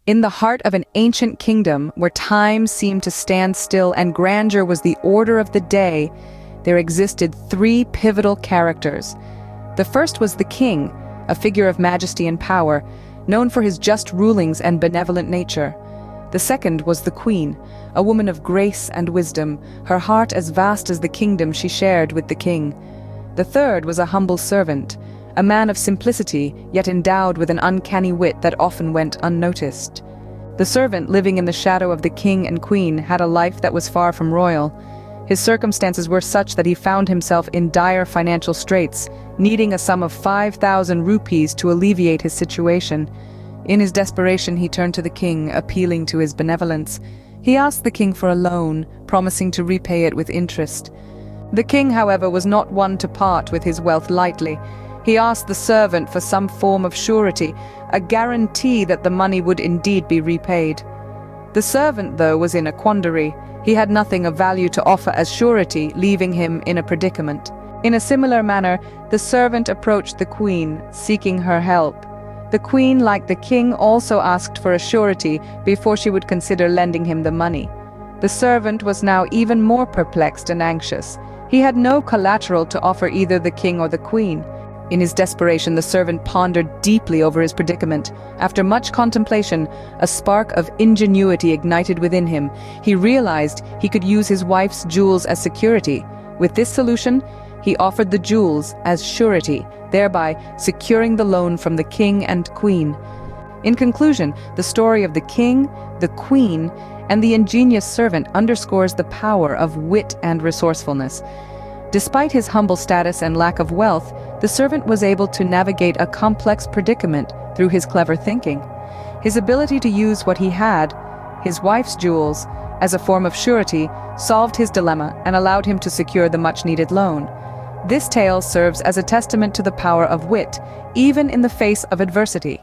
In the heart of an ancient kingdom where time seemed to stand still and grandeur was the order of the day, there existed three pivotal characters. The first was the king, a figure of majesty and power, known for his just rulings and benevolent nature. The second was the queen, a woman of grace and wisdom, her heart as vast as the kingdom she shared with the king. The third was a humble servant, a man of simplicity, yet endowed with an uncanny wit that often went unnoticed. The servant, living in the shadow of the king and queen, had a life that was far from royal. His circumstances were such that he found himself in dire financial straits, needing a sum of 5,000 rupees to alleviate his situation. In his desperation, he turned to the king, appealing to his benevolence. He asked the king for a loan, promising to repay it with interest. The king, however, was not one to part with his wealth lightly. He asked the servant for some form of surety, a guarantee that the money would indeed be repaid. The servant, though, was in a quandary. He had nothing of value to offer as surety, leaving him in a predicament. In a similar manner, the servant approached the queen, seeking her help. The queen, like the king, also asked for a surety before she would consider lending him the money. The servant was now even more perplexed and anxious. He had no collateral to offer either the king or the queen. In his desperation, the servant pondered deeply over his predicament. After much contemplation, a spark of ingenuity ignited within him. He realized he could use his wife's jewels as security. With this solution, he offered the jewels as surety, thereby securing the loan from the king and queen. In conclusion, the story of the king, the queen, and the ingenious servant underscores the power of wit and resourcefulness. Despite his humble status and lack of wealth, the servant was able to navigate a complex predicament through his clever thinking. His ability to use what he had, his wife's jewels, as a form of surety, solved his dilemma and allowed him to secure the much-needed loan. This tale serves as a testament to the power of wit, even in the face of adversity.